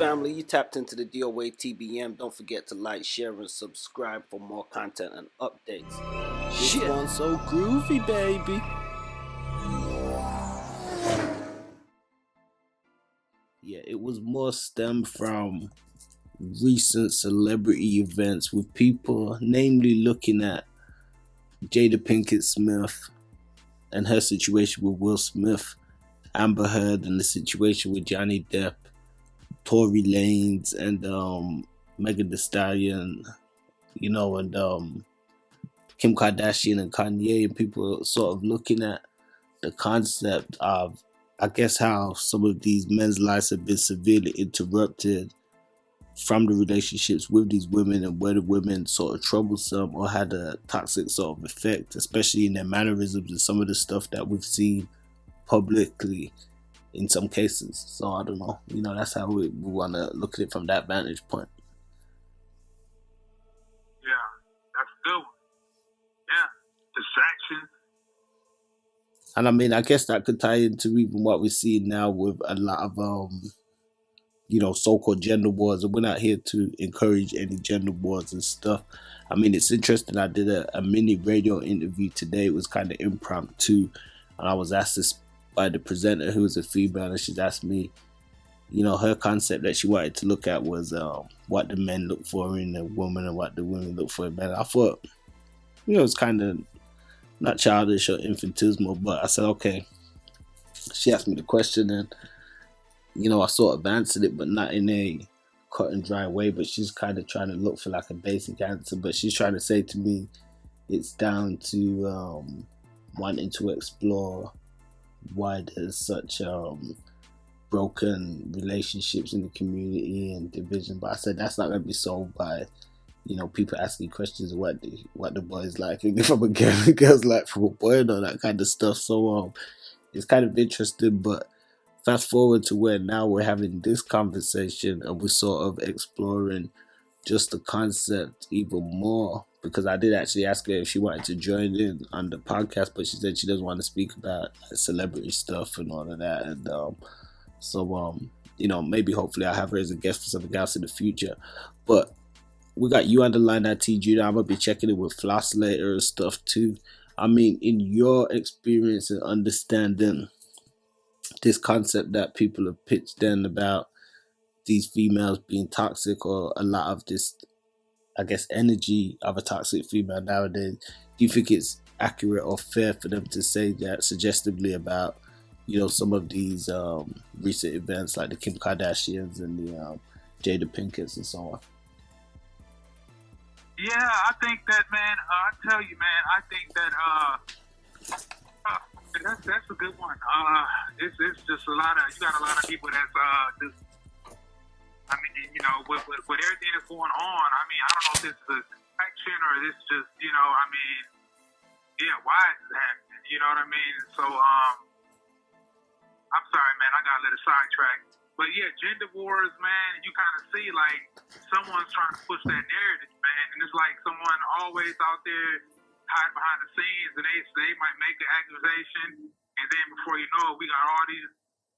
family? You tapped into the DOA TBM. Don't forget to like, share, and subscribe for more content and updates. This one's so groovy, baby. Yeah, it was more stemmed from recent celebrity events with people, namely looking at Jada Pinkett Smith and her situation with Will Smith, Amber Heard and the situation with Johnny Depp, Tory Lanez and Megan Thee Stallion, and Kim Kardashian and Kanye, and people sort of looking at the concept of, I guess, how some of these men's lives have been severely interrupted from the relationships with these women, and where the women sort of troublesome or had a toxic sort of effect, especially in their mannerisms and some of the stuff that we've seen publicly in some cases. So I don't know, that's how we want to look at it from that vantage point. Yeah, that's a good one. Yeah, distraction. And I mean, I guess that could tie into even what we see now with a lot of so-called gender wars, and we're not here to encourage any gender wars and stuff. I mean, it's interesting. I did a mini radio interview today. It was kind of impromptu, and I was asked this by the presenter, who was a female, and she's asked me, her concept that she wanted to look at was what the men look for in a woman and what the women look for in men. I thought, it was kind of not childish or infantilismal, but I said, okay. She asked me the question, and I sort of answered it, but not in a cut and dry way. But she's kind of trying to look for like a basic answer. But she's trying to say to me, it's down to wanting to explore why there's such broken relationships in the community and division. But I said that's not going to be solved by people asking questions of what the boys like from a girl, girls like from a boy, and all that kind of stuff. So it's kind of interesting, but fast forward to where now we're having this conversation and we're sort of exploring just the concept even more, because I did actually ask her if she wanted to join in on the podcast, but she said she doesn't want to speak about celebrity stuff and all of that. And so maybe hopefully I'll have her as a guest for something else in the future. But we got you on the line at T-Juda. I'm going to be checking it with Phalos later and stuff too. I mean, in your experience and understanding this concept that people have pitched in about these females being toxic, or a lot of this, I guess, energy of a toxic female nowadays, do you think it's accurate or fair for them to say that suggestively about, some of these recent events like the Kim Kardashians and the Jada Pinketts and so on? Yeah, I think that, man, I tell you, man, I think that that's a good one. It's just you got a lot of people that's just, I mean, with everything that's going on, I mean, I don't know if this is a action or this just, I mean, yeah, why is it happening? You know what I mean? So, I'm sorry, man, I got a little sidetracked. But yeah, gender wars, man, you kind of see like someone's trying to push that narrative, man, and it's like someone always out there hiding behind the scenes, and they might make an accusation, and then before you know it, we got all these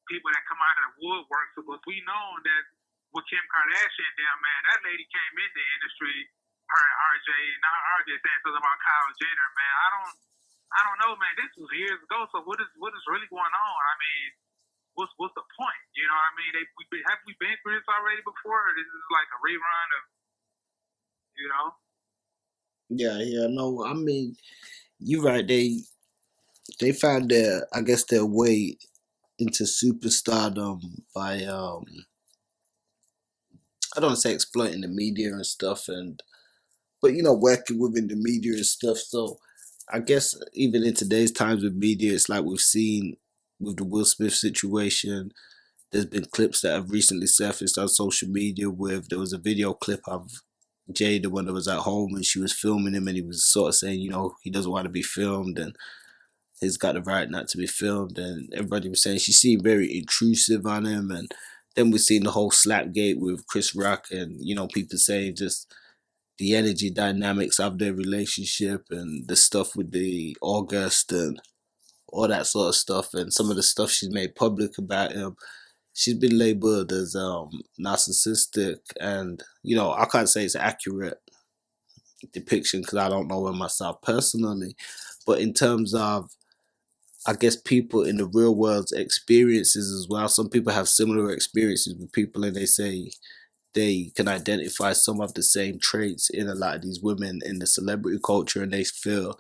people that come out of the woodwork. So, but we know that with Kim Kardashian, damn man, that lady came in the industry, her and RJ, and now RJ saying something about Kyle Jenner, man. I don't know, man. This was years ago, so what is really going on? I mean, what's the point? You know what I mean? Have we been through this already before? Or this is like a rerun of, Yeah, no, I mean, you're right. They found their way into superstardom by I don't want to say exploiting the media and stuff, but working within the media and stuff. So I guess even in today's times with media, it's like we've seen with the Will Smith situation. There's been clips that have recently surfaced on social media there was a video clip of Jada when it was at home and she was filming him, and he was sort of saying, he doesn't want to be filmed and he's got the right not to be filmed, and everybody was saying she seemed very intrusive on him. And then we've seen the whole Slapgate with Chris Rock, and people saying just the energy dynamics of their relationship and the stuff with the August and all that sort of stuff, and some of the stuff she's made public about him. she's been labeled as narcissistic, and I can't say it's accurate depiction because I don't know her myself personally, but in terms of, I guess, people in the real world's experiences as well, some people have similar experiences with people, and they say they can identify some of the same traits in a lot of these women in the celebrity culture, and they feel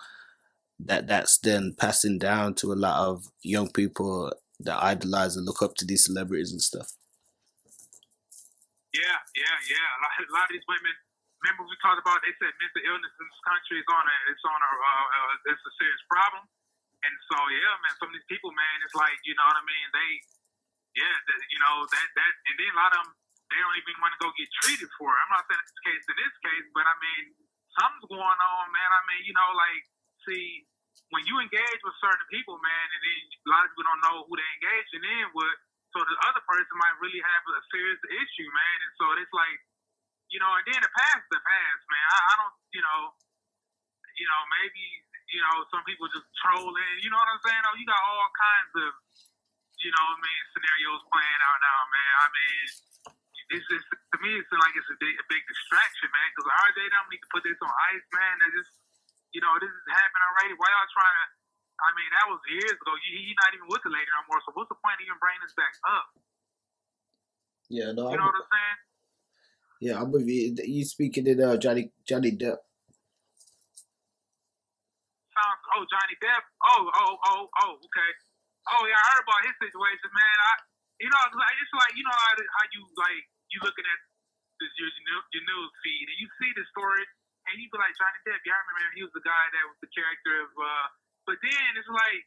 that that's then passing down to a lot of young people that idolize and look up to these celebrities and stuff. Yeah. A lot of these women. Remember we talked about? They said mental illness in this country is it's a serious problem, and so yeah, man. Some of these people, man, it's like, you know what I mean. That, and then a lot of them, they don't even want to go get treated for it. I'm not saying it's the case in this case, but I mean, something's going on, man. I mean, see, when you engage with certain people, man, and then a lot of people don't know who they're engaging in with, so the other person might really have a serious issue, man. And so it's like, and then the past, man. I don't, maybe, some people just trolling, you know what I'm saying? Oh, you got all kinds of, scenarios playing out now, man. I mean, it's just, to me, it's like it's a big distraction, man, because RJ don't need to put this on ice, man. This is happening already. Why y'all trying to, I mean, that was years ago. He's not even with the lady no more, so what's the point of even bringing this back up? Yeah, no. You know what I'm saying? Yeah, I'm with you. You speaking in Johnny Depp. Johnny Depp. Okay. Oh yeah, I heard about his situation, man. It's like, how you looking at your news feed and you see the story and you be like, Johnny Depp. Yeah, I remember he was the guy that was the character of. But then it's like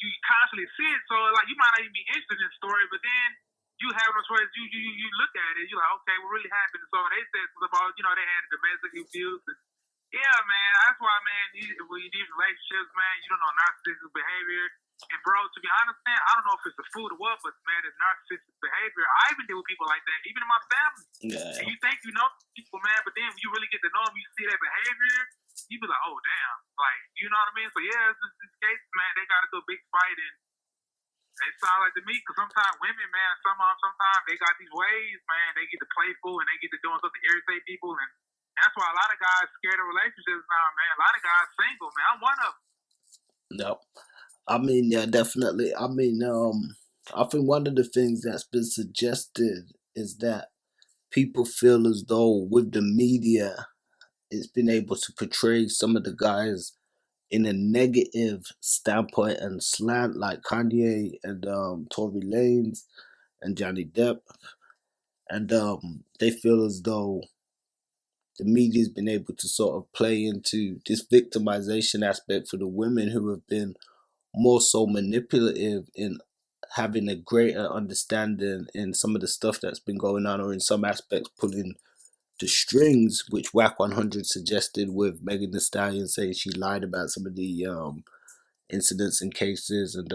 you constantly see it, so like you might not even be interested in the story, but then you have no choice. You look at it, you're like, okay, what really happened? So they said something about, they had domestic abuse. And, yeah, man, that's why, man, when you need relationships, man, you don't know narcissistic behavior. And, bro, to be honest, man, I don't know if it's the food or what, but, man, it's narcissistic behavior. I even deal with people like that, even in my family. Yeah. And you think you know people, man, but then when you really get to know them, you see their behavior, you be like, oh, damn. Like, you know what I mean? So, yeah, it's this case, man, they got into a big fight, and it sounds like to me, because sometimes women, man, sometimes they got these ways, man, they get to playful and they get to doing something to irritate people, and that's why a lot of guys scared of relationships now, man. A lot of guys single, man. I'm one of them. No. I mean, yeah, definitely. I mean, I think one of the things that's been suggested is that people feel as though with the media, it's been able to portray some of the guys in a negative standpoint and slant, like Kanye and Tory Lanez and Johnny Depp, and they feel as though the media's been able to sort of play into this victimization aspect for the women who have been more so manipulative in having a greater understanding in some of the stuff that's been going on, or in some aspects pulling the strings, which Wack 100 suggested with Megan Thee Stallion saying she lied about some of the incidents and cases, and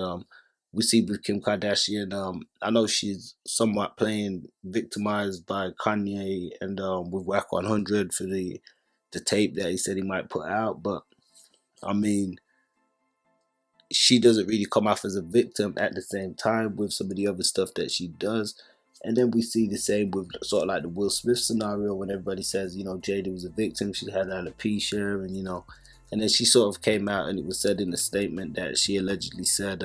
we see with Kim Kardashian, I know she's somewhat playing victimized by Kanye and with Wack 100 for the tape that he said he might put out, but I mean, she doesn't really come off as a victim at the same time with some of the other stuff that she does. And then we see the same with sort of like the Will Smith scenario when everybody says, Jada was a victim, she had alopecia, and and then she sort of came out and it was said in a statement that she allegedly said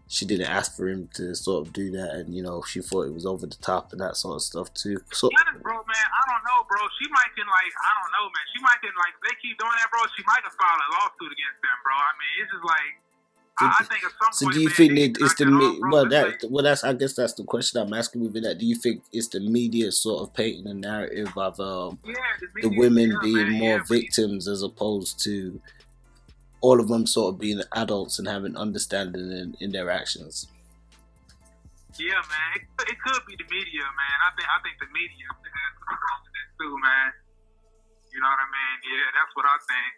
she didn't ask for him to sort of do that, and she thought it was over the top and that sort of stuff too. So, yeah, bro, man, I don't know, bro. She might can I don't know, man. She might can if they keep doing that, bro. She might have filed a lawsuit against them, bro. I mean, it's just like. I think at some point, do you man, think it's the I guess that's the question I'm asking within that. Do you think it's the media sort of painting a narrative of the women being more victims as opposed to all of them sort of being adults and having understanding in their actions? Yeah, man, it could be the media, man. I think the media has some role in this too, man. You know what I mean? Yeah, that's what I think.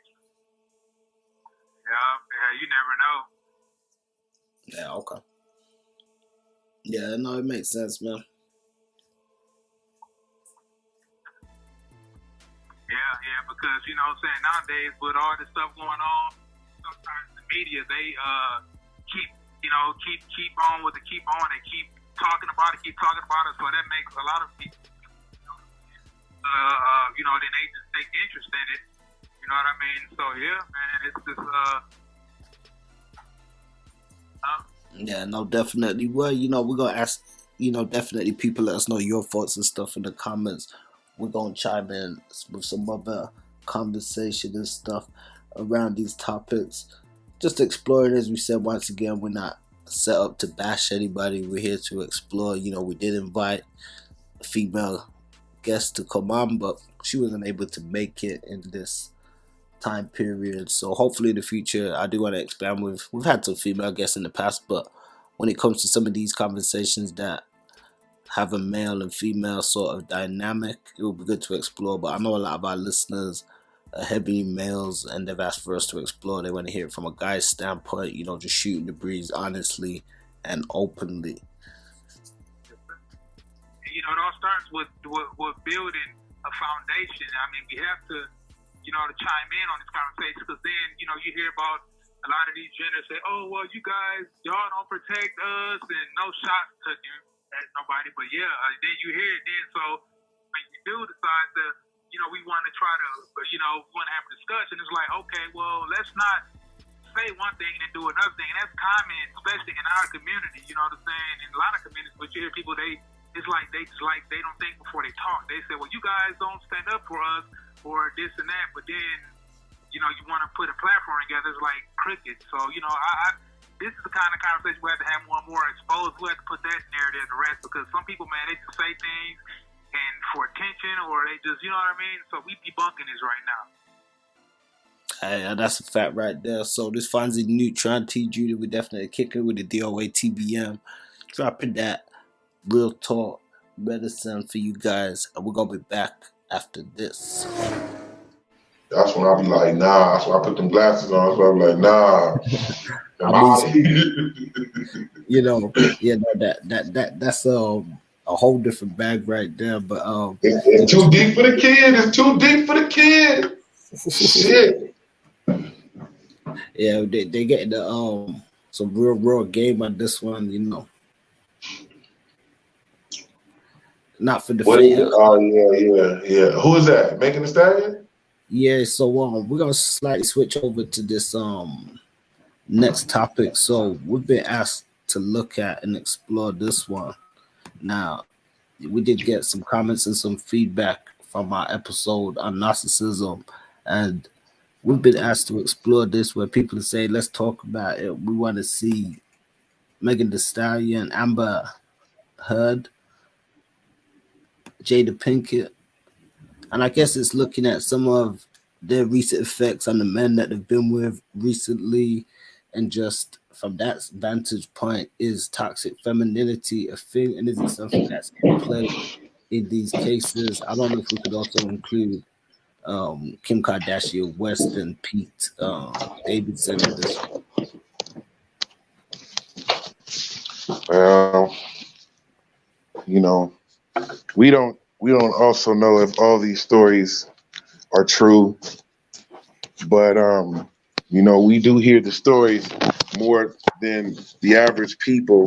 Yeah, you never know. Yeah, okay. Yeah, no, it makes sense, man. Yeah, because, what I'm saying, nowadays, with all this stuff going on, sometimes the media, they keep on with the keep on and keep talking about it, keep talking about it. So that makes a lot of people, then they just take interest in it. You know what I mean? So yeah, man, it's just Yeah, no, definitely. Well, we're gonna ask, definitely people let us know your thoughts and stuff in the comments. We're gonna chime in with some other conversation and stuff around these topics. Just exploring, as we said once again, we're not set up to bash anybody. We're here to explore. We did invite a female guest to come on, but she wasn't able to make it in this time period. So hopefully in the future, I do want to expand with. We've had some female guests in the past, but when it comes to some of these conversations that have a male and female sort of dynamic, it would be good to explore. But I know a lot of our listeners are heavy males, and they've asked for us to explore. They want to hear it from a guy's standpoint, just shooting the breeze honestly and openly. It all starts with building a foundation. I mean, we have to, to chime in on this conversation, because then, you hear about a lot of these genders say, oh, well, y'all don't protect us, and no shots taken at nobody. But yeah, then you hear it then. So when you do decide to, we want to try to, we want to have a discussion, it's like, okay, well, let's not say one thing and do another thing. And that's common, especially in our community, you know what I'm saying? In a lot of communities, but you hear people, it's like they don't think before they talk. They say, well, you guys don't stand up for us or this and that, but then, you want to put a platform together, it's like crickets. So, this is the kind of conversation we have to have more and more exposed. We have to put that narrative to rest, because some people, man, they just say things and for attention, or they just, you know what I mean? So we debunking this right now. Hey, that's a fact right there. So this Fonzie Neutron T-Juda, we definitely kicking with the DOA TBM, dropping that real talk medicine for you guys, and we're gonna be back after this. That's when I be like, nah. That's when I put them glasses on. So I be like, nah. That's a whole different bag right there. But it's too deep for the kid. It's too deep for the kid. Shit. Yeah, they getting the some real game on this one, Not for the fan. Oh yeah. Who is that? Megan Thee Stallion? Yeah, so we're gonna slightly switch over to this next topic. So we've been asked to look at and explore this one. Now, we did get some comments and some feedback from our episode on narcissism, and we've been asked to explore this, where people say, let's talk about it. We want to see Megan Thee Stallion, Amber Heard, Jada Pinkett, and I guess it's looking at some of their recent effects on the men that they've been with recently, and just from that vantage point, is toxic femininity a thing, and is it something that's in play in these cases? I don't know if we could also include Kim Kardashian, West, and Pete Davidson in this one. Well, we don't also know if all these stories are true, but we do hear the stories more than the average people,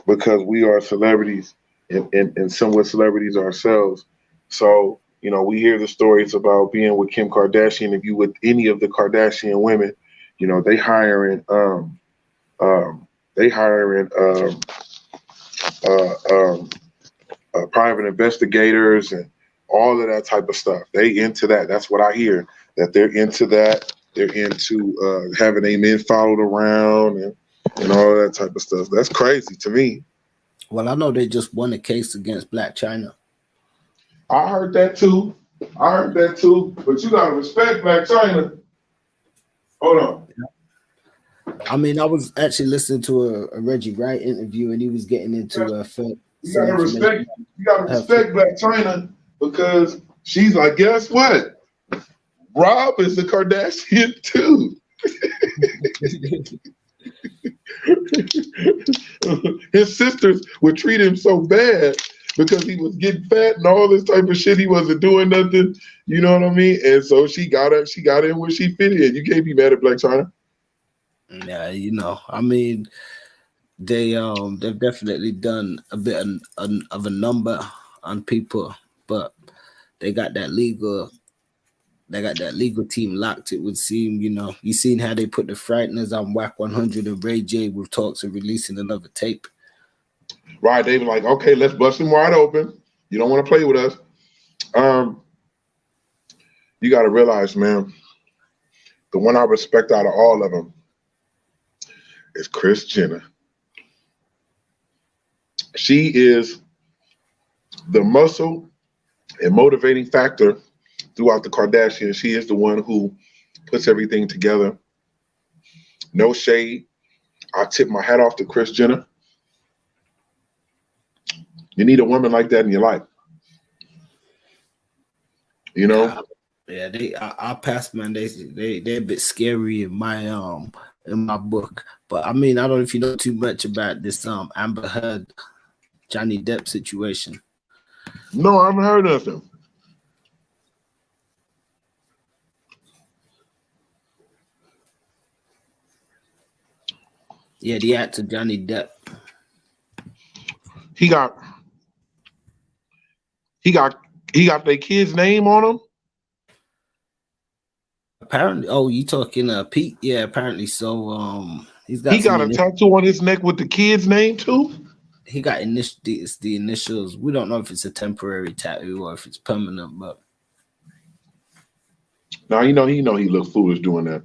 because we are celebrities and somewhat celebrities ourselves. So we hear the stories about being with Kim Kardashian. If you with any of the Kardashian women, they hiring private investigators and all of that type of stuff. They into that. That's what I hear, that they're into that. They're into having their men followed around and all that type of stuff. That's crazy to me. Well, I know they just won a case against Black China. I heard that too. But you gotta respect Black China. Hold on. I mean, I was actually listening to a Reggie Wright interview, and he was getting into you gotta respect Black China, because she's like, guess what? Rob is a Kardashian too. His sisters would treat him so bad because he was getting fat and all this type of shit. He wasn't doing nothing, you know what I mean? And so she got in where she fit in. You can't be mad at Black China. Yeah, I mean, they've definitely done a bit of a number on people, but they got that legal team locked. It would seem, you seen how they put the Frighteners on Wack 100 and Ray J with talks of releasing another tape. Right, they were like, okay, let's bust him wide open. You don't want to play with us. You got to realize, man, the one I respect out of all of them is Kris Jenner. She is the muscle and motivating factor throughout the Kardashians. She is the one who puts everything together. No shade. I tip my hat off to Kris Jenner. You need a woman like that in your life. You know? Yeah, our past man, they're a bit scary in my book. But I mean, I don't know if you know too much about this Amber Heard, Johnny Depp situation. No, I haven't heard nothing. Yeah, the actor Johnny Depp. He got their kid's name on him. Apparently, you talking Pete? Yeah, apparently so. He got a tattoo on his neck with the kid's name too. He got it's the initials. We don't know if it's a temporary tattoo or if it's permanent, but now he looked foolish doing that.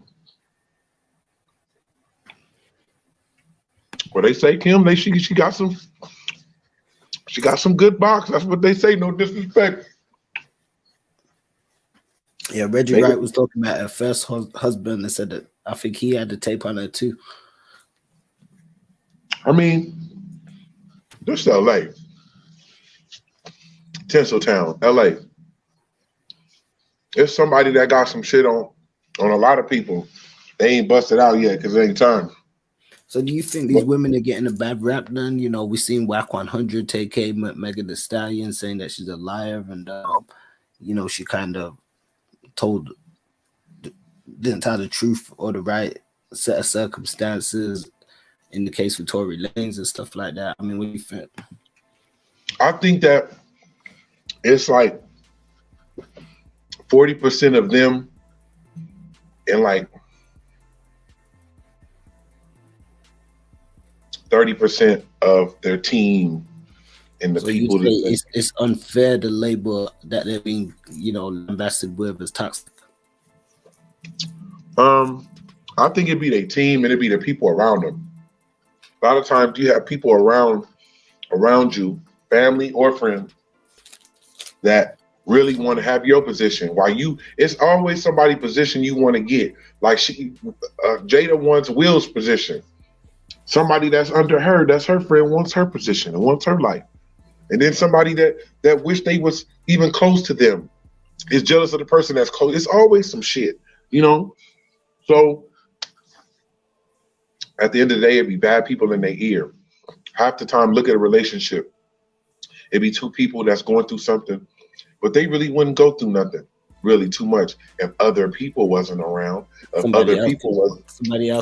Well, they say Kim, she got some good box. That's what they say. No disrespect. Yeah, Reggie Wright was talking about her first husband and said that I think he had the tape on her too. I mean, this LA. Tinseltown, LA. There's somebody that got some shit on a lot of people. They ain't busted out yet because it ain't time. So do you think these women are getting a bad rap then? We seen Wack 100 take Megan Thee Stallion saying that she's a liar and she kind of didn't tell the truth or the right set of circumstances in the case with Tory Lanez and stuff like that. I mean, what do you think? I think that it's like 40% of them and like 30% of their team and the people. It's unfair to label that they're being, lambasted with as toxic. I think it'd be their team and it'd be the people around them. A lot of times you have people around you, family or friends, that really want to have your position. It's always somebody's position you want to get. Like Jada wants Will's position. Somebody that's under her, that's her friend, wants her position and wants her life. And then somebody that wish they was even close to them is jealous of the person that's close. It's always some shit, So at the end of the day, it'd be bad people in their ear. Half the time, look at a relationship. It'd be two people that's going through something, but they really wouldn't go through nothing really too much if other people wasn't around. Somebody else.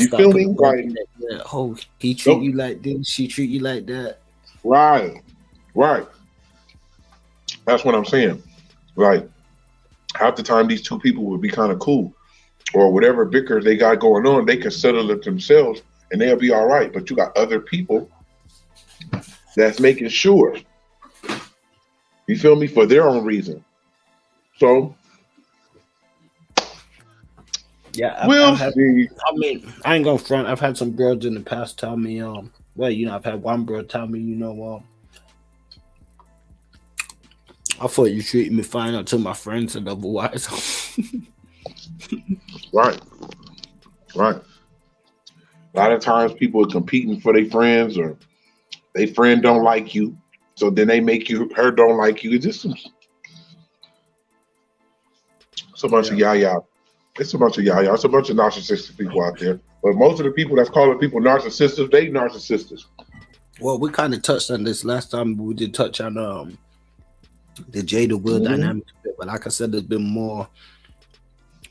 You feel me? Like, he treat you like this, she treat you like that. Right. That's what I'm saying. Like, half the time, these two people would be kind of cool, or whatever bicker they got going on, they can settle it themselves and they'll be all right. But you got other people that's making sure. You feel me? For their own reason. So, yeah, I mean, I ain't gonna front. I've had some girls in the past tell me, I've had one girl tell me, I thought you treated me fine until my friends said otherwise. Right. A lot of times people are competing for their friends, or their friend don't like you, so then they make her don't like you. It's just a bunch of yaya. It's a bunch of yaya. It's a bunch of narcissistic people out there. But most of the people that's calling people narcissists, they narcissists. Well, we kind of touched on this last time. We did touch on the Jada Will dynamic, but like I said, there's been more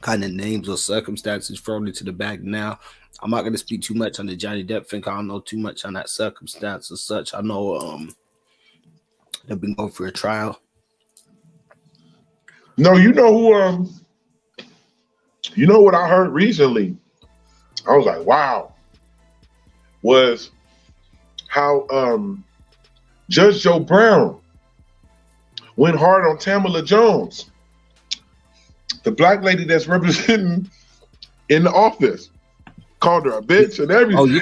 kind of names or circumstances thrown into the bag now. I'm not gonna speak too much on the Johnny Depp thing. I don't know too much on that circumstance as such. I know they've been going for a trial. No, you know who you know what I heard recently? I was like, wow. Was how Judge Joe Brown went hard on Tamala Jones, the black lady that's representing in the office. Called her a bitch and everything.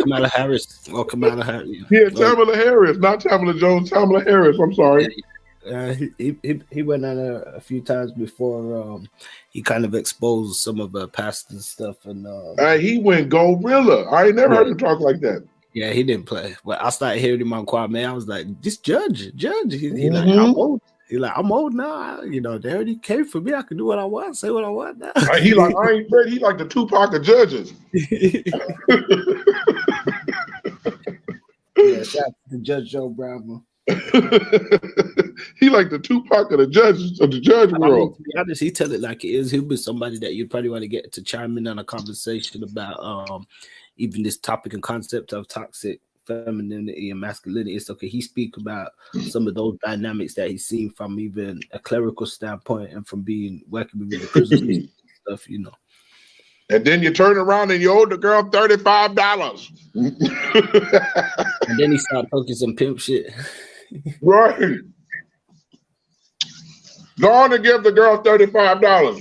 Kamala Harris. Oh, Kamala Harris. Yeah, Tamala Harris, not Tamala Jones. Tamala Harris. I'm sorry. He went on a few times before. He kind of exposed some of her past and stuff, and he went gorilla. I ain't never heard him talk like that. Yeah, he didn't play. But I started hearing him on Quad, man. I was like, this judge. He like, I'm old. He like, I'm old now. You know, they already came for me. I can do what I want, say what I want now. He like, I ain't ready. He like the Tupac of judges. Yeah, shout out to Judge Joe Brown. He like the Tupac of the judges of the judge world. I mean, to be honest, he tell it like it is. He'll be somebody that you'd probably want to get to chime in on a conversation about even this topic and concept of toxic femininity and masculinity. It's okay. He speak about some of those dynamics that he's seen from even a clerical standpoint and from working with the prison stuff, you know. And then you turn around and you owe the girl $35. And then he started talking some pimp shit. Right. Go on and give the girl $35.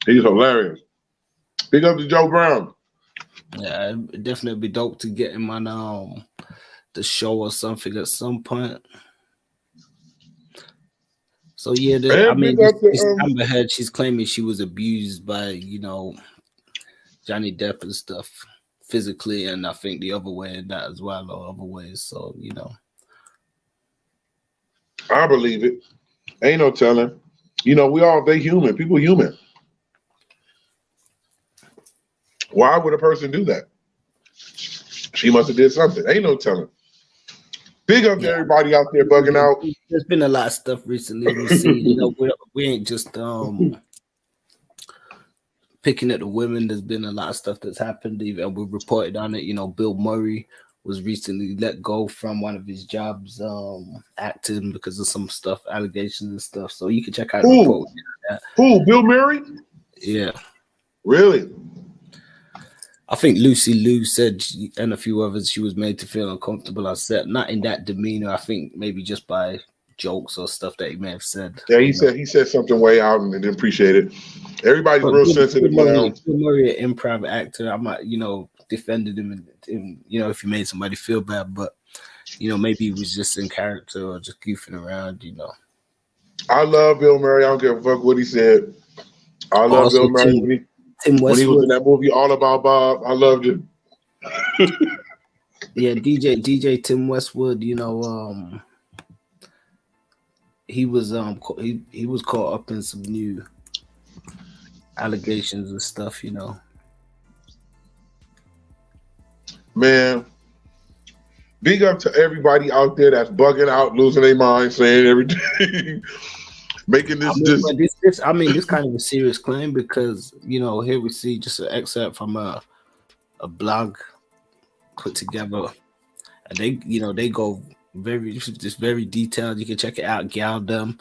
He's hilarious. Big up to Joe Brown. Yeah, it'd definitely be dope to get him on the show or something at some point. So yeah, this Amber Heard, she's claiming she was abused by, you know, Johnny Depp and stuff physically, and I think the other way in that as well, or other ways. So, you know. I believe it. Ain't no telling. You know, they human. People human. Why would a person do that? She must have did something. Ain't no telling. Big up to everybody out there bugging out. There's been a lot of stuff recently. We see, you know, we ain't just picking at the women. There's been a lot of stuff that's happened. Even we reported on it. You know, Bill Murray was recently let go from one of his jobs, acting because of some stuff, allegations and stuff. So you can check out the report. Who? Bill Murray? Yeah. Really? I think Lucy Liu said, and a few others, she was made to feel uncomfortable on set. Not in that demeanor. I think maybe just by jokes or stuff that he may have said. Yeah, he said something way out and didn't appreciate it. Everybody's real sensitive now. Bill Murray, an improv actor, I might, you know, defended him, and you know, if he made somebody feel bad, but you know, maybe he was just in character or just goofing around, you know. I love Bill Murray. I don't give a fuck what he said. I love Bill Murray. Tim Westwood. When he was in that movie All About Bob, I loved it. Yeah, DJ Tim Westwood, you know, he was caught up in some new allegations and stuff, you know. Man, big up to everybody out there that's bugging out, losing their mind, saying everything. Making this, this kind of a serious claim, because you know, here we see just an excerpt from a blog put together, and they go very detailed. You can check it out, gal-dem.com,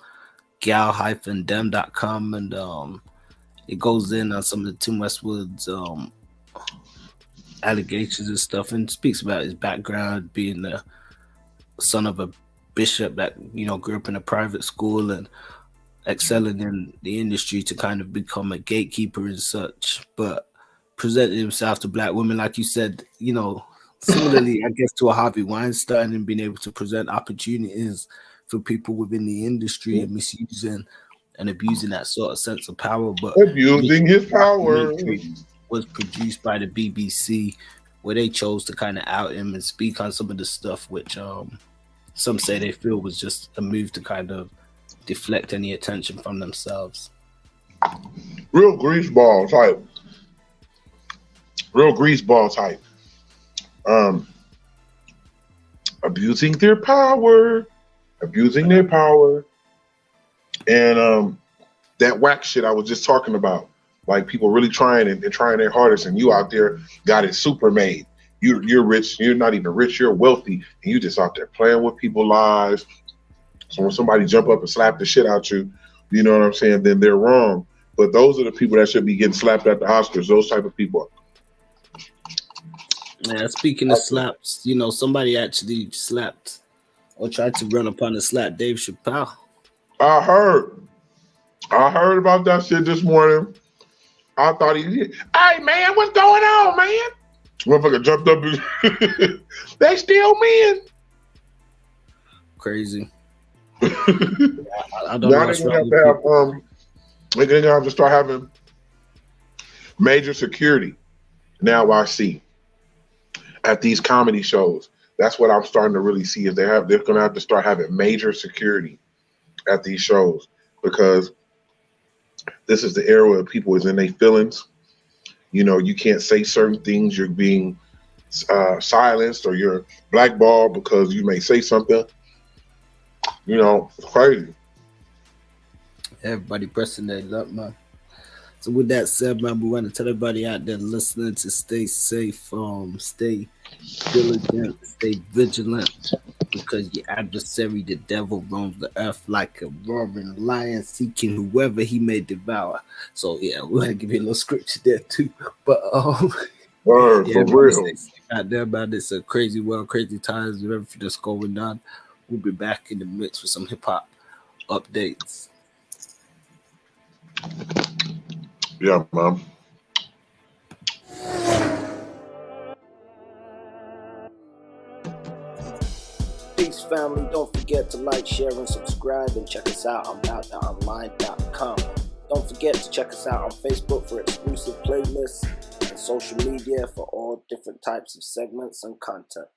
and it goes in on some of the Tim Westwood's allegations and stuff, and speaks about his background, being the son of a bishop that, you know, grew up in a private school and excelling in the industry to kind of become a gatekeeper and such, but presenting himself to black women, like you said, you know, similarly, I guess, to a Harvey Weinstein, and being able to present opportunities for people within the industry and misusing and abusing that sort of sense of power. But abusing his power was produced by the BBC, where they chose to kind of out him and speak on some of the stuff, which some say they feel was just a move to kind of deflect any attention from themselves. Real greaseball type. Abusing their power. And that Wack shit I was just talking about. Like people really trying and trying their hardest, and you out there got it super made. You're rich. You're not even rich. You're wealthy, and you just out there playing with people's lives. So when somebody jump up and slap the shit out you, you know what I'm saying? Then they're wrong. But those are the people that should be getting slapped at the Oscars. Those type of people. Yeah, speaking of slaps, you know, somebody actually slapped or tried to run upon and slap Dave Chappelle. I heard about that shit this morning. I thought he did. Hey man, what's going on, man? Motherfucker jumped up and they still men. Crazy. I don't Now know. they're gonna have to start having major security. Now I see at these comedy shows. That's what I'm starting to really see is they're gonna have to start having major security at these shows, because this is the era where people is in their feelings. You know, you can't say certain things. You're being silenced or you're blackballed because you may say something. You know, it's crazy. Everybody pressing their luck, man. So with that said, man, we want to tell everybody out there listening to stay safe, stay diligent, stay vigilant, because your adversary, the devil, roams the earth like a roaring lion, seeking whoever he may devour. So yeah, we're gonna give you a little scripture there too. But Word, yeah, for real. out there, man. It's a crazy world, crazy times with everything that's going on. We'll be back in the mix with some hip hop updates. Yeah, man. Peace, family. Don't forget to like, share, and subscribe, and check us out on outtheonline.com. Don't forget to check us out on Facebook for exclusive playlists and social media for all different types of segments and content.